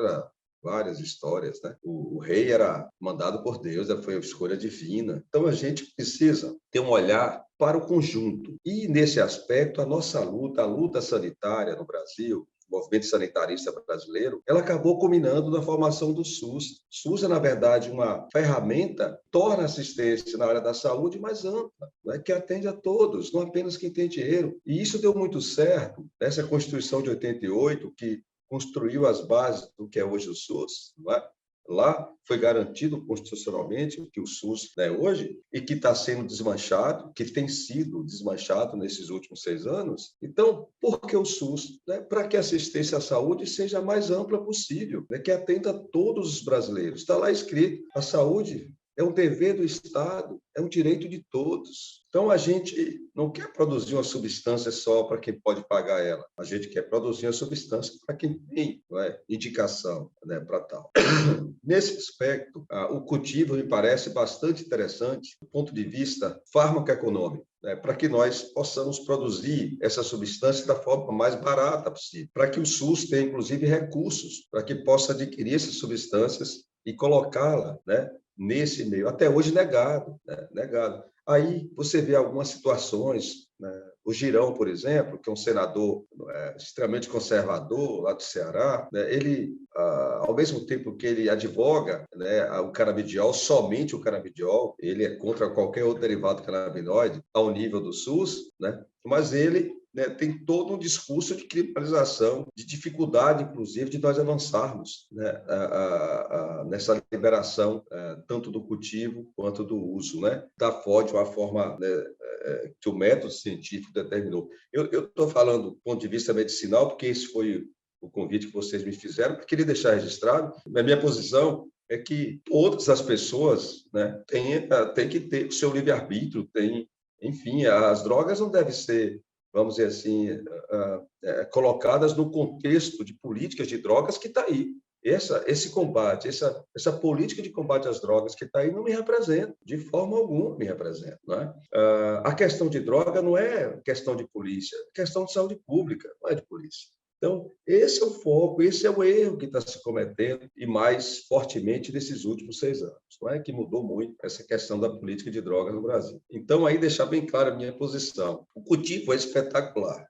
várias histórias, né? O rei era mandado por Deus, foi a escolha divina. Então a gente precisa ter um olhar para o conjunto. E nesse aspecto, a nossa luta, a luta sanitária no Brasil, o movimento sanitarista brasileiro, ela acabou culminando na formação do SUS. O SUS é, na verdade, uma ferramenta que torna a assistência na área da saúde mais ampla, né, que atende a todos, não apenas quem tem dinheiro. E isso deu muito certo. Essa Constituição de 88, que construiu as bases do que é hoje o SUS, não é? Lá foi garantido constitucionalmente que o SUS é hoje e que está sendo desmanchado, que tem sido desmanchado nesses últimos 6 anos. Então, por que o SUS? Né? Para que a assistência à saúde seja a mais ampla possível, né? Que atenda a todos os brasileiros. Está lá escrito, a saúde é um dever do Estado, é um direito de todos. Então, a gente não quer produzir uma substância só para quem pode pagar ela. A gente quer produzir uma substância para quem tem, não é, indicação, né, para tal. Nesse aspecto, o cultivo me parece bastante interessante do ponto de vista farmacoeconômico, né, para que nós possamos produzir essa substância da forma mais barata possível, para que o SUS tenha, inclusive, recursos para que possa adquirir essas substâncias e colocá-la, né, nesse meio. Até hoje negado, né, negado. Aí você vê algumas situações, né? O Girão, por exemplo, que é um senador extremamente conservador lá do Ceará, né? Ele, ao mesmo tempo que ele advoga, né, o canabidiol, somente o canabidiol, ele é contra qualquer outro derivado canabinoide ao nível do SUS, né? Mas ele, né, tem todo um discurso de criminalização, de dificuldade, inclusive, de nós avançarmos, né, nessa liberação, tanto do cultivo quanto do uso, né, de uma forma, né, que o método científico determinou. Eu estou falando do ponto de vista medicinal, porque esse foi o convite que vocês me fizeram, porque queria deixar registrado. Na minha posição é que todas as pessoas, né, têm que ter o seu livre-arbítrio, enfim, as drogas não devem ser, vamos dizer assim, colocadas no contexto de políticas de drogas que está aí. Esse combate, essa política de combate às drogas que está aí não me representa, de forma alguma me representa. Não é? A questão de droga não é questão de polícia, é questão de saúde pública, não é de polícia. Então, esse é o foco, esse é o erro que está se cometendo, e mais fortemente nesses últimos 6 anos, não é? Que mudou muito essa questão da política de drogas no Brasil. Então, aí deixar bem clara a minha posição. O cultivo é espetacular.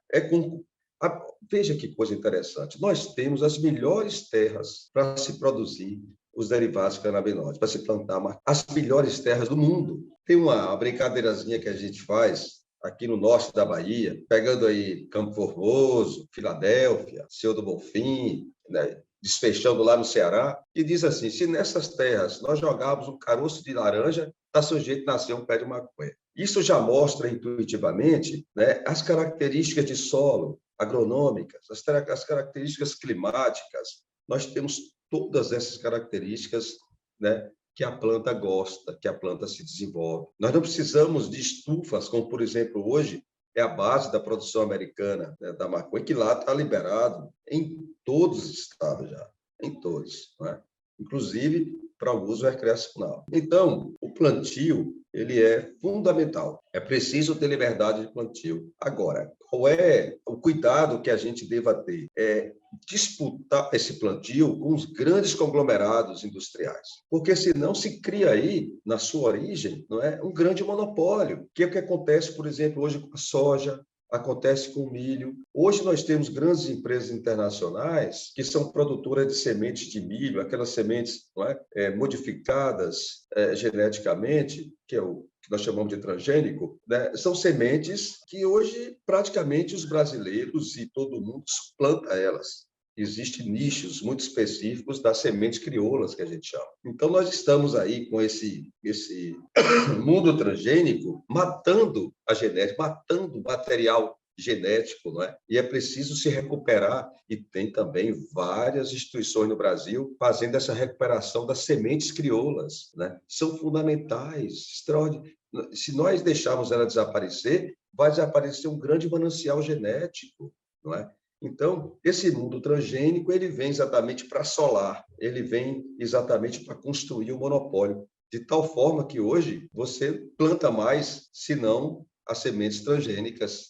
Veja que coisa interessante. Nós temos as melhores terras para se produzir os derivados canabinoides, para se plantar as melhores terras do mundo. Tem uma brincadeirazinha que a gente faz aqui no norte da Bahia, pegando aí Campo Formoso, Filadélfia, Senhor do Bonfim, né, desfechando lá no Ceará, e diz assim, se nessas terras nós jogarmos um caroço de laranja, está sujeito a nascer um pé de maconha. Isso já mostra intuitivamente, né, as características de solo agronômicas, as características climáticas. Nós temos todas essas características, né, que a planta gosta, que a planta se desenvolve. Nós não precisamos de estufas, como, por exemplo, hoje é a base da produção americana, né, da maconha, que lá está liberado em todos os estados já, em todos, né? Inclusive para o uso recreacional. Então, o plantio, ele é fundamental. É preciso ter liberdade de plantio. Agora, qual é o cuidado que a gente deva ter? É disputar esse plantio com os grandes conglomerados industriais, porque senão se cria aí, na sua origem, não é, um grande monopólio, que é o que acontece, por exemplo, hoje com a soja, acontece com o milho. Hoje nós temos grandes empresas internacionais que são produtoras de sementes de milho, aquelas sementes, não é, modificadas geneticamente, que é o que nós chamamos de transgênico, né? São sementes que hoje praticamente os brasileiros e todo mundo planta elas. Existem nichos muito específicos das sementes crioulas, que a gente chama. Então, nós estamos aí com esse mundo transgênico matando a genética, matando o material genético, não é? E é preciso se recuperar, e tem também várias instituições no Brasil fazendo essa recuperação das sementes crioulas, né? São fundamentais, extraordinárias. Se nós deixarmos ela desaparecer, vai desaparecer um grande manancial genético, não é? Então, esse mundo transgênico, ele vem exatamente para assolar, ele vem exatamente para construir o monopólio, de tal forma que hoje você planta mais, se não as sementes transgênicas.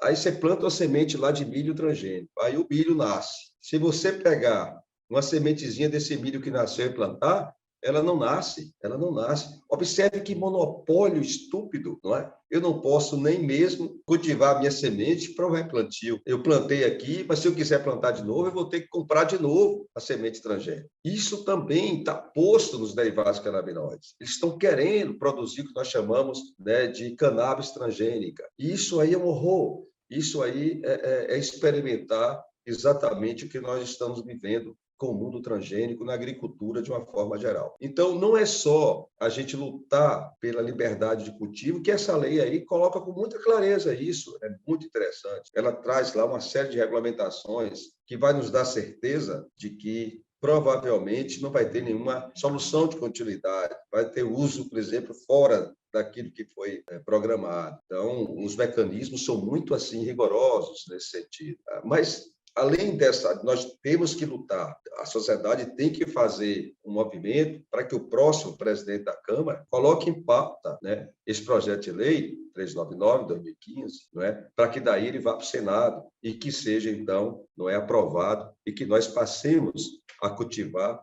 Aí você planta uma semente lá de milho transgênico, aí o milho nasce. Se você pegar uma sementezinha desse milho que nasceu e plantar, ela não nasce, ela não nasce. Observe que monopólio estúpido, não é? Eu não posso nem mesmo cultivar a minha semente para o replantio. Eu plantei aqui, mas se eu quiser plantar de novo, eu vou ter que comprar de novo a semente transgênica. Isso também está posto nos derivados canabinoides. Eles estão querendo produzir o que nós chamamos, né, de cannabis transgênica. Isso aí é um horror. Isso aí é experimentar exatamente o que nós estamos vivendo com o mundo transgênico na agricultura de uma forma geral. Então, não é só a gente lutar pela liberdade de cultivo, que essa lei aí coloca com muita clareza isso, é muito interessante. Ela traz lá uma série de regulamentações que vai nos dar certeza de que provavelmente não vai ter nenhuma solução de continuidade, vai ter uso, por exemplo, fora daquilo que foi programado. Então, os mecanismos são muito assim rigorosos nesse sentido. Mas além dessa, nós temos que lutar. A sociedade tem que fazer um movimento para que o próximo presidente da Câmara coloque em pauta, né, esse projeto de lei 399 de 2015, não é? Para que daí ele vá para o Senado e que seja, então, não é aprovado e que nós passemos a cultivar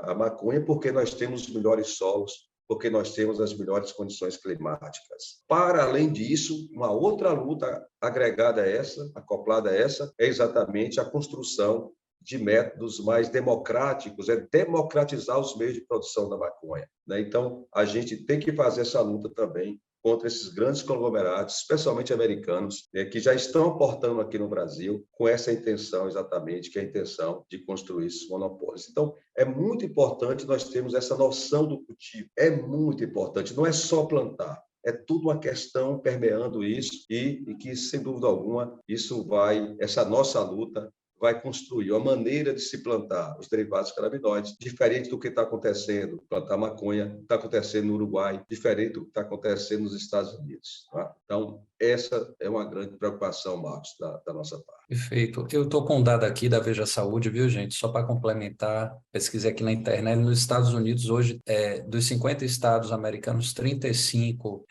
a maconha, porque nós temos os melhores solos, porque nós temos as melhores condições climáticas. Para além disso, uma outra luta agregada a essa, acoplada a essa, é exatamente a construção de métodos mais democráticos, é democratizar os meios de produção da maconha, né? Então, a gente tem que fazer essa luta também contra esses grandes conglomerados, especialmente americanos, né, que já estão aportando aqui no Brasil com essa intenção exatamente, que é a intenção de construir esses monopólios. Então, é muito importante nós termos essa noção do cultivo. É muito importante, não é só plantar. É tudo uma questão permeando isso e que, sem dúvida alguma, essa nossa luta vai construir uma maneira de se plantar os derivados canabinoides, diferente do que está acontecendo, plantar maconha, está acontecendo no Uruguai, diferente do que está acontecendo nos Estados Unidos. Tá? Então, essa é uma grande preocupação, Marcos, da nossa parte. Perfeito. Eu estou com um dado aqui da Veja Saúde, viu, gente? Só para complementar, pesquisei aqui na internet, nos Estados Unidos hoje, dos 50 estados americanos, 35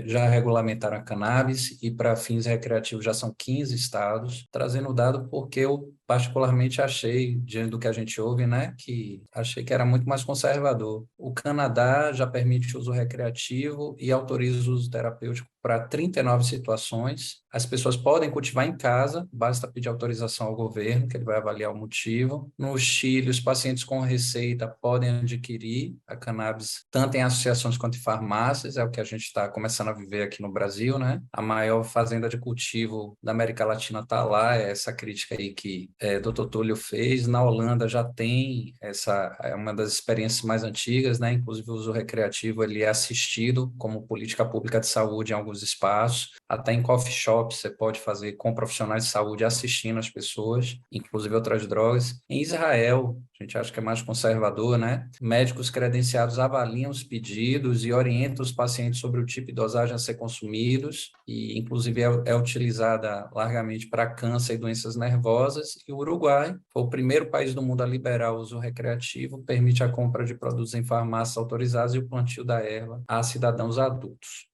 já regulamentaram a cannabis e para fins recreativos já são 15 estados, trazendo o dado porque eu particularmente achei, diante do que a gente ouve, né, que achei que era muito mais conservador. O Canadá já permite uso recreativo e autoriza o uso terapêutico para 39 situações. As pessoas podem cultivar em casa, basta pedir autorização ao governo, que ele vai avaliar o motivo. No Chile, os pacientes com receita podem adquirir a cannabis tanto em associações quanto em farmácias, é o que a gente está começando a viver aqui no Brasil, né? A maior fazenda de cultivo da América Latina está lá, é essa crítica aí que Dr. Túlio fez. Na Holanda já tem é uma das experiências mais antigas, né? Inclusive o uso recreativo ele é assistido como política pública de saúde em alguns espaços, até em coffee shops você pode fazer com profissionais de saúde assistindo as pessoas, inclusive outras drogas. Em Israel, a gente acha que é mais conservador, né? Médicos credenciados avaliam os pedidos e orientam os pacientes sobre o tipo de dosagem a ser consumidos, e inclusive é utilizada largamente para câncer e doenças nervosas. E o Uruguai foi o primeiro país do mundo a liberar o uso recreativo, permite a compra de produtos em farmácias autorizadas e o plantio da erva a cidadãos adultos.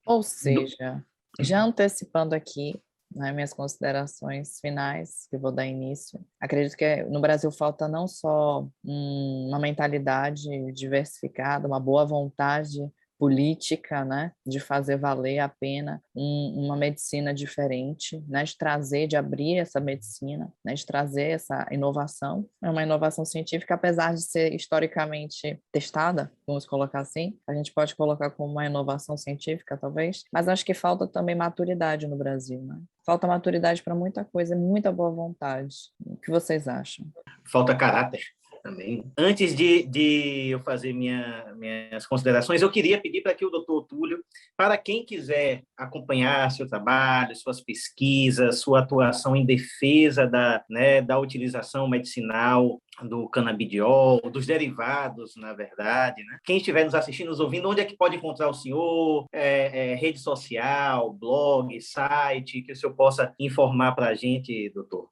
Ou seja, já antecipando aqui, né, minhas considerações finais, que eu vou dar início, acredito que no Brasil falta não só uma mentalidade diversificada, uma boa vontade política, né, de fazer valer a pena uma medicina diferente, né, de trazer, de abrir essa medicina, né, de trazer essa inovação. É uma inovação científica, apesar de ser historicamente testada, vamos colocar assim, a gente pode colocar como uma inovação científica, talvez, mas acho que falta também maturidade no Brasil, né? Falta maturidade para muita coisa, muita boa vontade. O que vocês acham? Falta caráter também. Antes de eu fazer minhas considerações, eu queria pedir para que o doutor Túlio, para quem quiser acompanhar seu trabalho, suas pesquisas, sua atuação em defesa da utilização medicinal do canabidiol, dos derivados, na verdade, né? Quem estiver nos assistindo, nos ouvindo, onde é que pode encontrar o senhor? Rede social, blog, site, que o senhor possa informar para a gente, doutor?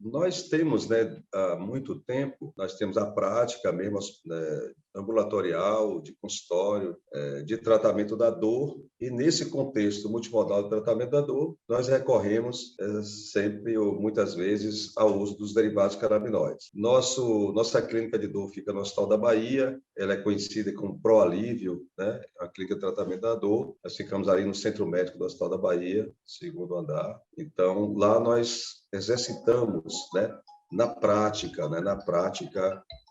Nós temos, né, há muito tempo, nós temos a prática mesmo, né, ambulatorial, de consultório, de tratamento da dor, e nesse contexto multimodal de tratamento da dor, nós recorremos sempre ou muitas vezes ao uso dos derivados canabinoides. Nossa clínica de dor fica no Hospital da Bahia, ela é conhecida como Proalívio, né? A clínica de tratamento da dor. Nós ficamos ali no Centro Médico do Hospital da Bahia, segundo andar. Então, lá nós exercitamos, né, na prática,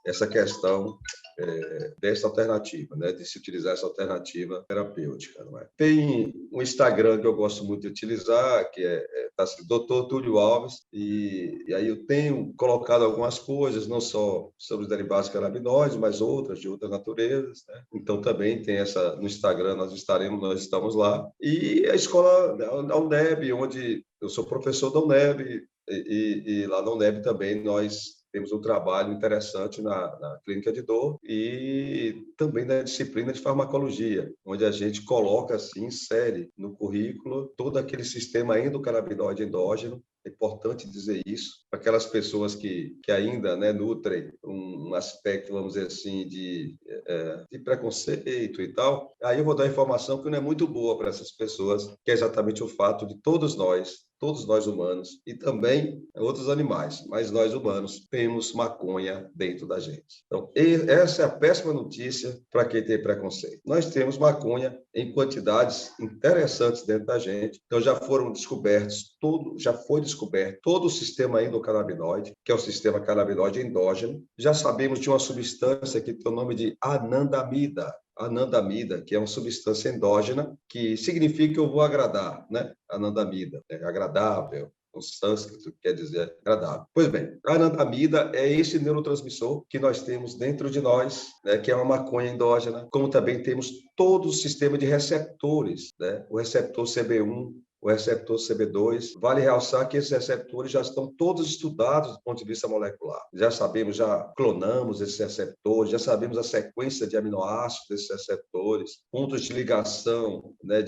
essa questão dessa alternativa, né, de se utilizar essa alternativa terapêutica. Não é? Tem um Instagram que eu gosto muito de utilizar, que está assim, Dr. Túlio Alves, e aí eu tenho colocado algumas coisas, não só sobre os derivados canabinoides, mas outras, de outras naturezas. Né? Então, também tem essa, no Instagram nós estamos lá. E a escola da UNEB, onde eu sou professor da UNEB, e lá na UNEB também nós temos um trabalho interessante na clínica de dor e também na disciplina de farmacologia, onde a gente coloca, assim, insere no currículo todo aquele sistema endocannabinoide endógeno. É importante dizer isso para aquelas pessoas que ainda, né, nutrem um aspecto, vamos dizer assim, de preconceito e tal. Aí eu vou dar uma informação que não é muito boa para essas pessoas, que é exatamente o fato de todos nós humanos, e também outros animais, mas nós humanos temos maconha dentro da gente. Então, essa é a péssima notícia para quem tem preconceito. Nós temos maconha em quantidades interessantes dentro da gente. Então, já foi descoberto todo o sistema endocannabinoide, que é o sistema canabinoide endógeno. Já sabemos de uma substância que tem o nome de anandamida, que é uma substância endógena, que significa que eu vou agradar, né? Anandamida, é agradável, o sânscrito quer dizer agradável. Pois bem, a anandamida é esse neurotransmissor que nós temos dentro de nós, né? Que é uma maconha endógena, como também temos todo o sistema de receptores, né? O receptor CB1, o receptor CB2. Vale realçar que esses receptores já estão todos estudados do ponto de vista molecular. Já sabemos, já clonamos esses receptores, já sabemos a sequência de aminoácidos desses receptores, pontos de ligação, né,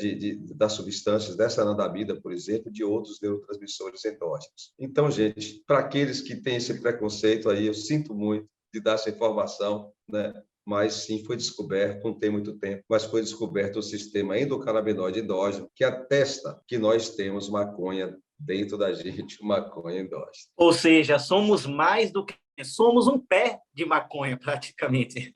das substâncias dessa anandamida, por exemplo, de outros neurotransmissores endógenos. Então, gente, para aqueles que têm esse preconceito aí, eu sinto muito de dar essa informação, né? Mas sim, foi descoberto, não tem muito tempo, mas foi descoberto o sistema endocannabinoide endógeno, que atesta que nós temos maconha dentro da gente, maconha endógena. Ou seja, somos mais do que... Somos um pé de maconha, praticamente.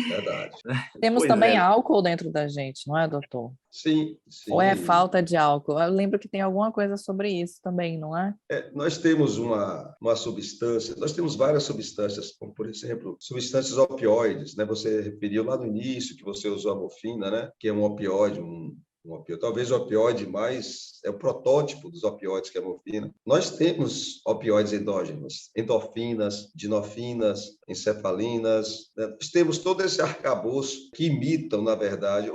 Verdade. Temos também álcool dentro da gente, não é, doutor? Sim, sim. Ou é falta de álcool? Eu lembro que tem alguma coisa sobre isso também, não é? Nós temos uma substância, nós temos várias substâncias, como, por exemplo, substâncias opioides, né? Você referiu lá no início que você usou a morfina, né? Que é um opioide, talvez o opioide mais é o protótipo dos opioides, que é a morfina. Nós temos opioides endógenos, endorfinas, dinofinas, encefalinas, né? Nós temos todo esse arcabouço que imitam, na verdade,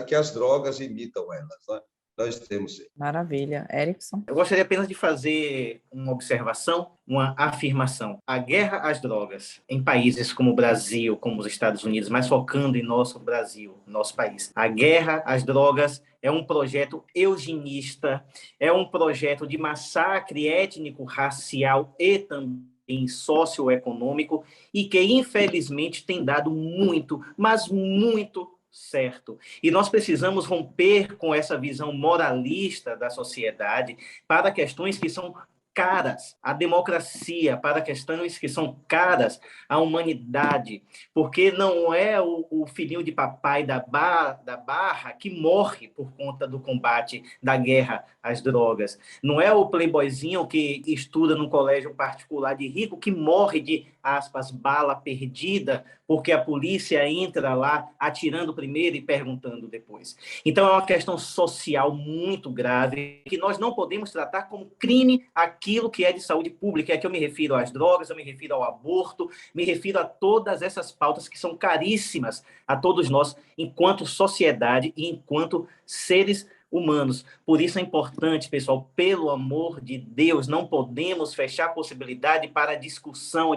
que as drogas imitam elas, né? Nós temos. Maravilha. Erickson? Eu gostaria apenas de fazer uma observação, uma afirmação. A guerra às drogas em países como o Brasil, como os Estados Unidos, mas focando em nosso Brasil, nosso país. A guerra às drogas é um projeto eugenista, é um projeto de massacre étnico-racial e também socioeconômico, e que, infelizmente, tem dado muito, mas muito certo. E nós precisamos romper com essa visão moralista da sociedade para questões que são caras à democracia, para questões que são caras à humanidade, porque não é o filhinho de papai da Barra que morre por conta do combate da guerra às drogas, não é o playboyzinho que estuda num colégio particular de rico que morre de, aspas, bala perdida, porque a polícia entra lá atirando primeiro e perguntando depois. Então é uma questão social muito grave, que nós não podemos tratar como crime aquilo que é de saúde pública. É que eu me refiro às drogas, eu me refiro ao aborto, me refiro a todas essas pautas que são caríssimas a todos nós, enquanto sociedade e enquanto seres humanos. Por isso é importante, pessoal, pelo amor de Deus, não podemos fechar a possibilidade para a discussão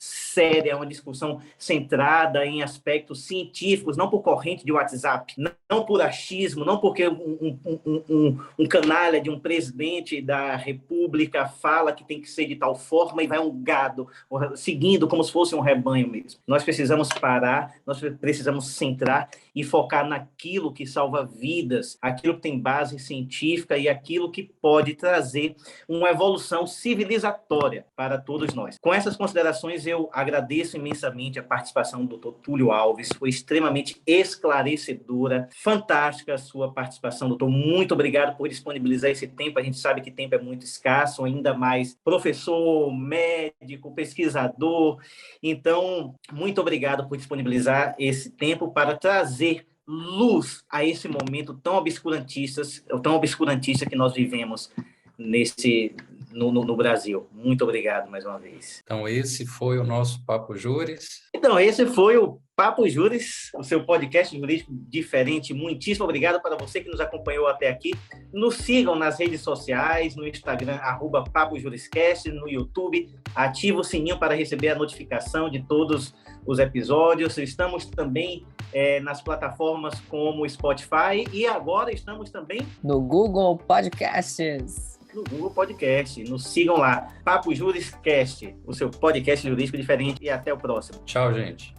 séria, uma discussão centrada em aspectos científicos, não por corrente de WhatsApp, não por achismo, não porque um canalha de um presidente da República fala que tem que ser de tal forma e vai um gado seguindo como se fosse um rebanho mesmo. Nós precisamos parar, nós precisamos centrar e focar naquilo que salva vidas, aquilo que tem base científica e aquilo que pode trazer uma evolução civilizatória para todos nós. Com essas considerações, eu agradeço imensamente a participação do Dr. Túlio Alves, foi extremamente esclarecedora, fantástica a sua participação, doutor. Muito obrigado por disponibilizar esse tempo, a gente sabe que tempo é muito escasso, ainda mais professor, médico, pesquisador, então, muito obrigado por disponibilizar esse tempo para trazer luz a esse momento tão obscurantista que nós vivemos no Brasil. Muito obrigado mais uma vez. Então, esse foi o nosso Papo Júris. Então, esse foi o Papo Júris, o seu podcast jurídico diferente. Muitíssimo obrigado para você que nos acompanhou até aqui. Nos sigam nas redes sociais, no Instagram, @PapoJurisCast, no YouTube. Ative o sininho para receber a notificação de todos os episódios. Estamos também nas plataformas como Spotify e agora estamos também no Google Podcasts. No Google Podcast. Nos sigam lá. Papo JurisCast, o seu podcast jurídico diferente. E até o próximo. Tchau, gente.